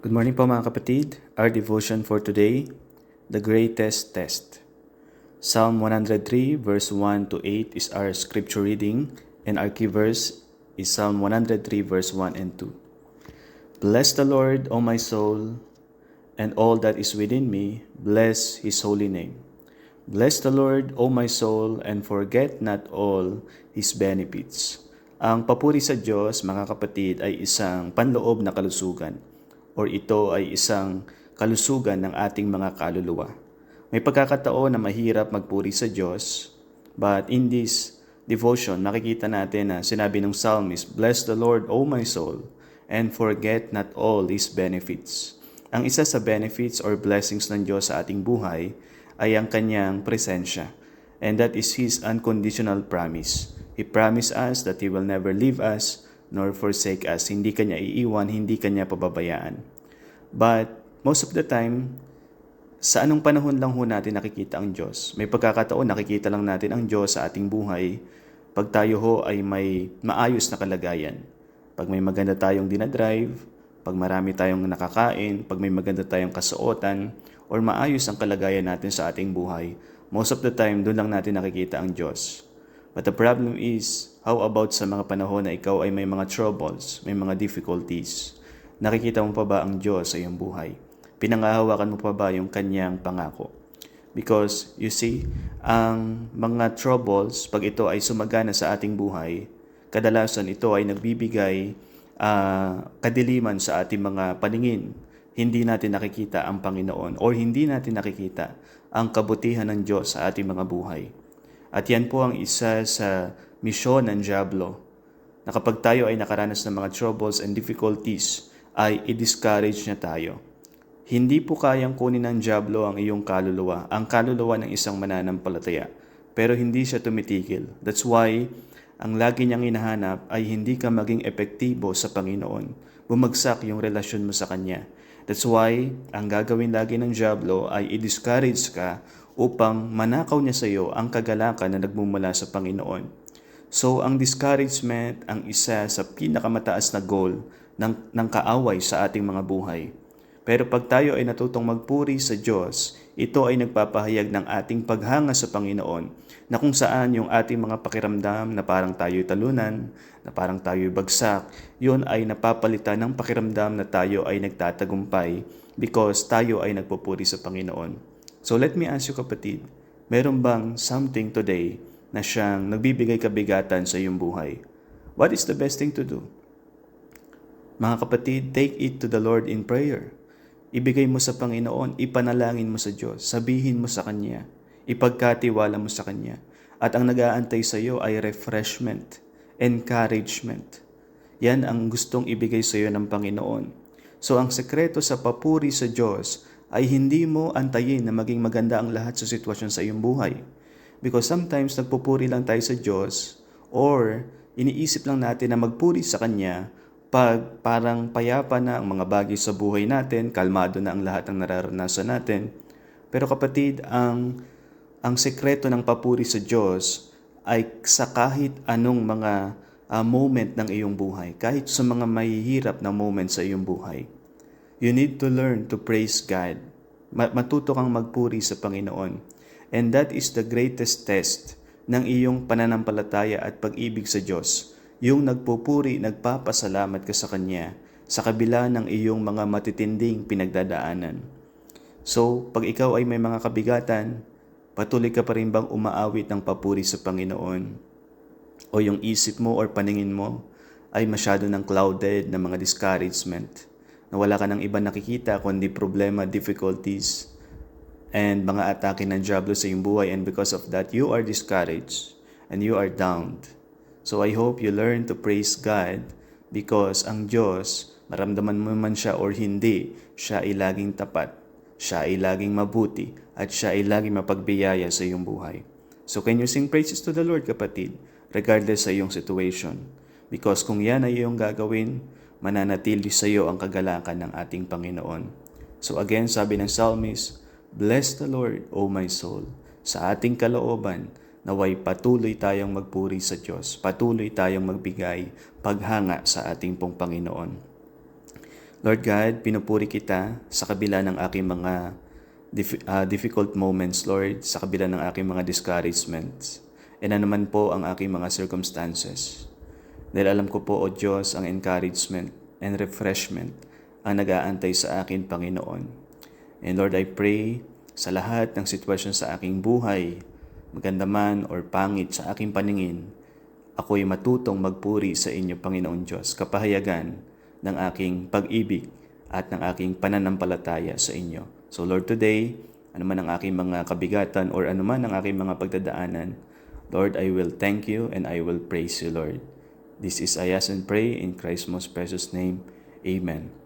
Good morning po mga kapatid. Our devotion for today, the greatest test. Psalm 103 verse 1 to 8 is our scripture reading, and our key verse is Psalm 103 verse 1 and 2. Bless the Lord, O my soul, and all that is within me, bless His holy name. Bless the Lord, O my soul, and forget not all His benefits. Ang papuri sa Diyos, mga kapatid, ay isang panloob na kalusugan, or ito ay isang kalusugan ng ating mga kaluluwa. May pagkakataon na mahirap magpuri sa Diyos, but in this devotion, makikita natin na sinabi ng psalmist, Bless the Lord, O my soul, and forget not all His benefits. Ang isa sa benefits or blessings ng Diyos sa ating buhay ay ang Kanyang presensya. And that is His unconditional promise. He promised us that He will never leave us nor forsake us. Hindi Kanya iiwan, hindi Kanya pababayaan. But most of the time, sa anong panahon lang ho natin nakikita ang Diyos? May pagkakataon nakikita lang natin ang Diyos sa ating buhay pag tayo ho ay may maayos na kalagayan. Pag may maganda tayong dinadrive, pag marami tayong nakakain, pag may maganda tayong kasuotan, or maayos ang kalagayan natin sa ating buhay, most of the time, doon lang natin nakikita ang Diyos. But the problem is, how about sa mga panahon na ikaw ay may mga troubles, may mga difficulties? Nakikita mo pa ba ang Diyos sa iyong buhay? Pinangahawakan mo pa ba yung Kanyang pangako? Because, you see, ang mga troubles, pag ito ay sumagana sa ating buhay, kadalasan ito ay nagbibigay kadiliman sa ating mga paningin. Hindi natin nakikita ang Panginoon or hindi natin nakikita ang kabutihan ng Diyos sa ating mga buhay. At yan po ang isa sa misyon ng Diablo, na kapag tayo ay nakaranas ng mga troubles and difficulties, ay i-discourage niya tayo. Hindi po kayang kunin ng Diablo ang iyong kaluluwa, ang kaluluwa ng isang mananampalataya, pero hindi siya tumitigil. That's why, ang lagi niyang hinahanap ay hindi ka maging epektibo sa Panginoon. Bumagsak yung relasyon mo sa Kanya. That's why, ang gagawin lagi ng Diablo ay i-discourage ka upang manakaw niya sa iyo ang kagalakan na nagmumula sa Panginoon. So, ang discouragement ang isa sa pinakamataas na goal ng kaaway sa ating mga buhay. Pero pag tayo ay natutong magpuri sa Diyos, ito ay nagpapahayag ng ating paghanga sa Panginoon, na kung saan yung ating mga pakiramdam na parang tayo'y talunan, na parang tayo'y bagsak, yun ay napapalitan ng pakiramdam na tayo ay nagtatagumpay because tayo ay nagpupuri sa Panginoon. So let me ask you kapatid, meron bang something today na siyang nagbibigay kabigatan sa iyong buhay? What is the best thing to do? Mga kapatid, take it to the Lord in prayer. Ibigay mo sa Panginoon, ipanalangin mo sa Diyos, sabihin mo sa Kanya, ipagkatiwala mo sa Kanya. At ang nag-aantay sa iyo ay refreshment, encouragement. Yan ang gustong ibigay sa iyo ng Panginoon. So ang sekreto sa papuri sa Diyos ay hindi mo antayin na maging maganda ang lahat sa sitwasyon sa iyong buhay. Because sometimes nagpupuri lang tayo sa Diyos or iniisip lang natin na magpuri sa Kanya pag parang payapa na ang mga bagay sa buhay natin, kalmado na ang lahat ng nararanasan natin. Pero kapatid, ang sekreto ng papuri sa Diyos ay sa kahit anong mga moment ng iyong buhay, kahit sa mga mahihirap na moment sa iyong buhay. You need to learn to praise God. Matuto kang magpuri sa Panginoon. And that is the greatest test ng iyong pananampalataya at pag-ibig sa Diyos. Yung nagpupuri, nagpapasalamat ka sa Kanya sa kabila ng iyong mga matitinding pinagdadaanan. So, pag ikaw ay may mga kabigatan, patuloy ka pa rin bang umaawit ng papuri sa Panginoon? O yung isip mo or paningin mo ay masyado ng clouded na mga discouragement, na wala ka ng iba nakikita kundi problema, difficulties, and mga atake ng Diablo sa iyong buhay, and because of that, you are discouraged and you are downed. So I hope you learn to praise God because ang Diyos, maramdaman mo man siya or hindi, siya ay laging tapat, siya ay laging mabuti, at siya ay laging mapagbiyaya sa iyong buhay. So can you sing praises to the Lord, kapatid, regardless sa iyong situation? Because kung yan ay iyong gagawin, mananatili sa iyo ang kagalakan ng ating Panginoon. So again, sabi ng psalmist, Bless the Lord, O my soul. Sa ating kalooban, naway patuloy tayong magpuri sa Diyos. Patuloy tayong magbigay paghanga sa ating pong Panginoon. Lord God, pinupuri kita sa kabila ng aking mga difficult moments, Lord, sa kabila ng aking mga discouragements. And ano naman po ang aking mga circumstances. Dahil alam ko po, O Diyos, ang encouragement and refreshment ang nag-aantay sa akin, Panginoon. And Lord, I pray sa lahat ng sitwasyon sa aking buhay, maganda man or pangit sa aking paningin, ako'y matutong magpuri sa inyo, Panginoon Diyos, kapahayagan ng aking pag-ibig at ng aking pananampalataya sa inyo. So Lord, today, anuman ang aking mga kabigatan or anuman ang aking mga pagdadaanan, Lord, I will thank you and I will praise you, Lord. This is I ask and pray in Christ's most precious name. Amen.